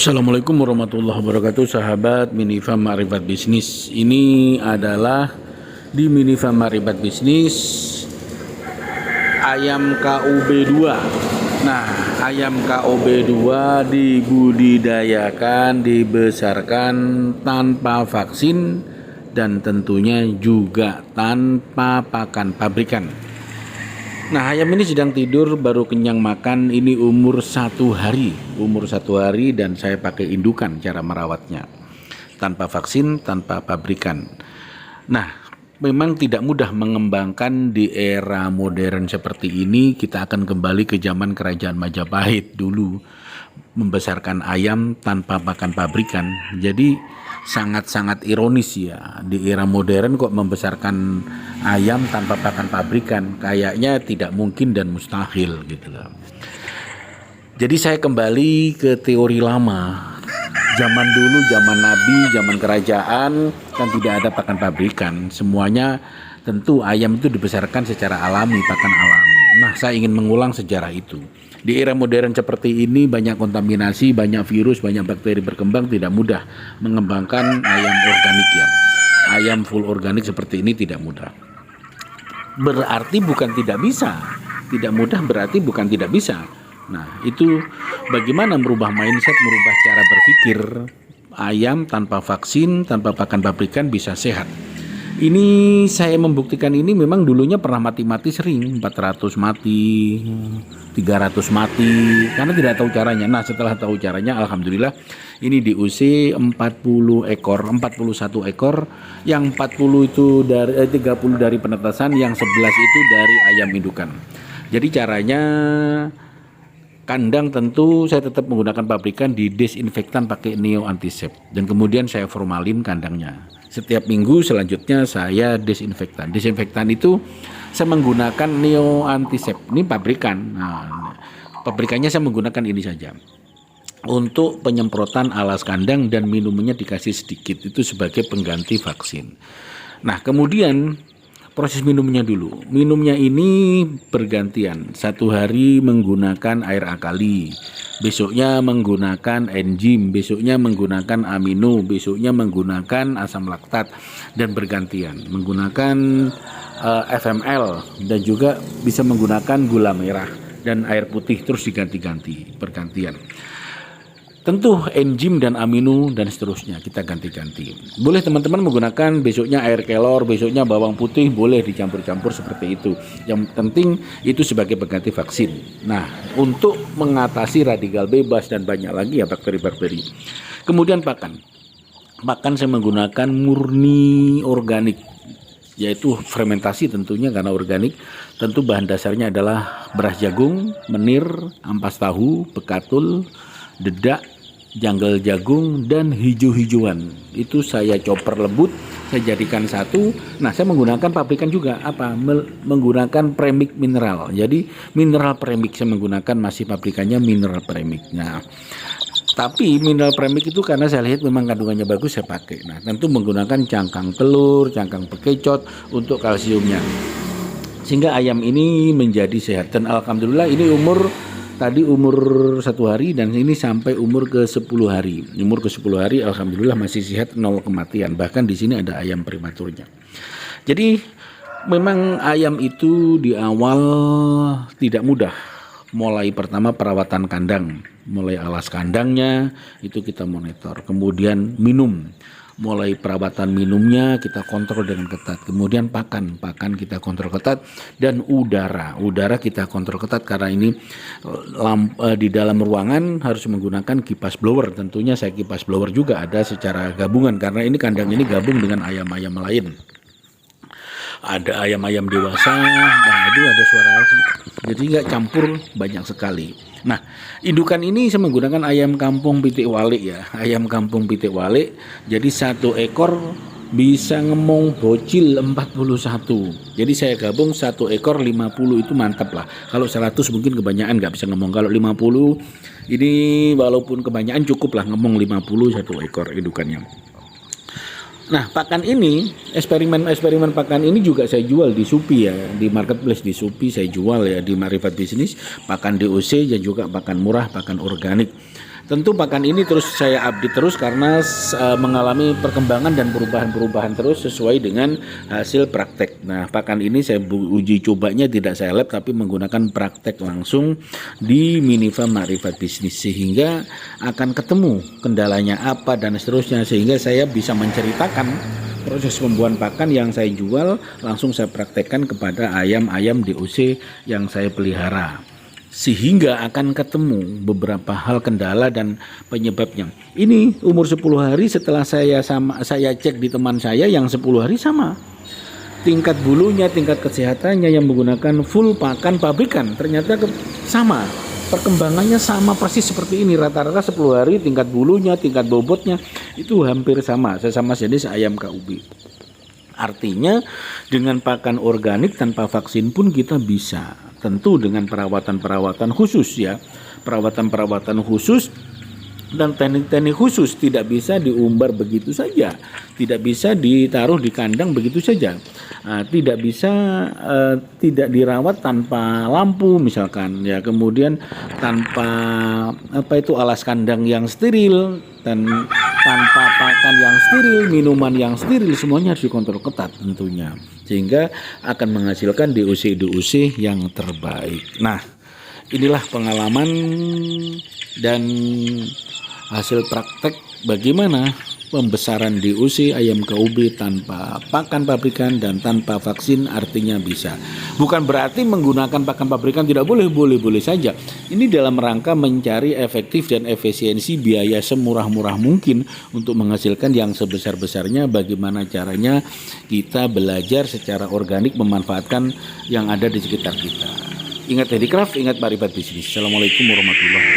Assalamualaikum warahmatullahi wabarakatuh, sahabat Minifam Ma'rifat Bisnis. Ini adalah di Minifam Ma'rifat Bisnis ayam KUB2. Nah, ayam KUB2 dibudidayakan, dibesarkan tanpa vaksin dan tentunya juga tanpa pakan pabrikan. Nah, ayam ini sedang tidur, baru kenyang makan. Ini umur 1 hari, dan saya pakai indukan cara merawatnya, tanpa vaksin, tanpa pabrikan. Nah, memang tidak mudah mengembangkan di era modern seperti ini. Kita akan kembali ke zaman kerajaan Majapahit dulu, membesarkan ayam tanpa pakan pabrikan. Jadi sangat-sangat ironis ya, di era modern kok membesarkan ayam tanpa pakan pabrikan, kayaknya tidak mungkin dan mustahil gitu loh. Jadi saya kembali ke teori lama, zaman dulu, zaman Nabi, zaman kerajaan kan tidak ada pakan pabrikan, semuanya tentu ayam itu dibesarkan secara alami, pakan alami. Nah, saya ingin mengulang sejarah itu. Di era modern seperti ini banyak kontaminasi, banyak virus, banyak bakteri berkembang, tidak mudah mengembangkan ayam organik ya. Ayam full organik seperti ini tidak mudah. Berarti bukan tidak bisa. Tidak mudah berarti bukan tidak bisa. Nah, itu bagaimana merubah mindset, merubah cara berpikir. Ayam tanpa vaksin, tanpa pakan pabrikan bisa sehat. Ini saya membuktikan ini memang dulunya pernah mati-mati sering, 400 mati, 300 mati, karena tidak tahu caranya. Nah, setelah tahu caranya, alhamdulillah ini di UC 40 ekor, 41 ekor, yang 40 itu dari 30 dari penetasan, yang 11 itu dari ayam indukan. Jadi caranya, kandang tentu saya tetap menggunakan pabrikan, di desinfektan pakai Neo Antisep, dan kemudian saya formalin kandangnya. Setiap minggu selanjutnya saya desinfektan. Desinfektan itu saya menggunakan Neo Antisep. Ini pabrikan. Nah, pabrikannya saya menggunakan ini saja. Untuk penyemprotan alas kandang dan minumnya dikasih sedikit, itu sebagai pengganti vaksin. Nah, kemudian proses minumnya dulu. Minumnya ini bergantian. 1 hari menggunakan air akali, besoknya menggunakan enzim, besoknya menggunakan amino, besoknya menggunakan asam laktat, dan bergantian menggunakan FML, dan juga bisa menggunakan gula merah dan air putih, terus diganti-ganti bergantian. Tentu enzim dan amino dan seterusnya kita ganti-ganti. Boleh teman-teman menggunakan besoknya air kelor, besoknya bawang putih, boleh dicampur-campur seperti itu. Yang penting itu sebagai pengganti vaksin. Nah, untuk mengatasi radikal bebas dan banyak lagi ya bakteri-bakteri. Kemudian pakan. Pakan saya menggunakan murni organik, yaitu fermentasi tentunya karena organik. Tentu bahan dasarnya adalah beras jagung, menir, ampas tahu, bekatul, dedak, janggal jagung, dan hijau-hijauan. Itu saya chopper lembut, saya jadikan satu. Nah, saya menggunakan pabrikan juga menggunakan premix mineral. Jadi mineral premix saya menggunakan, masih pabrikannya mineral premix. Nah, tapi mineral premix itu karena saya lihat memang kandungannya bagus, saya pakai. Nah, tentu menggunakan cangkang telur, cangkang bekecot untuk kalsiumnya, sehingga ayam ini menjadi sehat. Dan alhamdulillah ini tadi umur 1 hari, dan ini sampai umur ke 10 hari. Umur ke 10 hari alhamdulillah masih sehat, 0 kematian. Bahkan di sini ada ayam prematurnya. Jadi memang ayam itu di awal tidak mudah. Mulai pertama perawatan kandang, mulai alas kandangnya itu kita monitor. Kemudian minum. Mulai perawatan minumnya kita kontrol dengan ketat. Kemudian pakan kita kontrol ketat, dan udara kita kontrol ketat, karena ini di dalam ruangan harus menggunakan kipas blower. Tentunya saya kipas blower juga ada secara gabungan, karena ini kandang ini gabung dengan ayam-ayam lain. Ada ayam-ayam dewasa, nah itu ada suara, jadi nggak campur, banyak sekali. Nah, indukan ini saya menggunakan ayam kampung pitik walik ya, ayam kampung pitik walik. Jadi 1 ekor bisa ngemong bocil 41. Jadi saya gabung 1 ekor 50 itu mantap lah. Kalau 100 mungkin kebanyakan nggak bisa ngemong. Kalau 50 ini walaupun kebanyakan cukup lah ngemong 50 1 ekor indukannya. Nah, pakan ini, eksperimen pakan ini juga saya jual di Shopee ya, di marketplace di Shopee saya jual ya, di Ma'rifat Bisnis, pakan DOC dan juga pakan murah, pakan organik. Tentu pakan ini terus saya update terus karena mengalami perkembangan dan perubahan-perubahan terus sesuai dengan hasil praktek. Nah, pakan ini saya uji cobanya tidak saya lab tapi menggunakan praktek langsung di Minifa Makrifat Bisnis, sehingga akan ketemu kendalanya apa dan seterusnya, sehingga saya bisa menceritakan proses pembuahan pakan yang saya jual langsung saya praktekkan kepada ayam-ayam DOC yang saya pelihara, sehingga akan ketemu beberapa hal kendala dan penyebabnya. Ini umur 10 hari setelah saya cek di teman saya yang 10 hari sama. Tingkat bulunya, tingkat kesehatannya yang menggunakan full pakan pabrikan ternyata sama. Perkembangannya sama persis seperti ini, rata-rata 10 hari tingkat bulunya, tingkat bobotnya itu hampir sama, sesama jenis ayam KUB. Artinya dengan pakan organik tanpa vaksin pun kita bisa, tentu dengan perawatan-perawatan khusus ya, perawatan-perawatan khusus dan teknik-teknik khusus. Tidak bisa diumbar begitu saja, tidak bisa ditaruh di kandang begitu saja, tidak bisa tidak dirawat tanpa lampu misalkan ya, kemudian tanpa alas kandang yang steril dan tanpa pakan yang steril, minuman yang steril, semuanya harus dikontrol ketat tentunya, sehingga akan menghasilkan DOC yang terbaik. Nah, inilah pengalaman dan hasil praktek bagaimana pembesaran DOC ayam KUB tanpa pakan pabrikan dan tanpa vaksin, artinya bisa. Bukan berarti menggunakan pakan pabrikan tidak boleh, boleh saja. Ini dalam rangka mencari efektif dan efisiensi biaya semurah-murah mungkin untuk menghasilkan yang sebesar-besarnya. Bagaimana caranya kita belajar secara organik memanfaatkan yang ada di sekitar kita. Ingat handicraft, ingat Makrifat Bisnis. Assalamualaikum warahmatullahi wabarakatuh.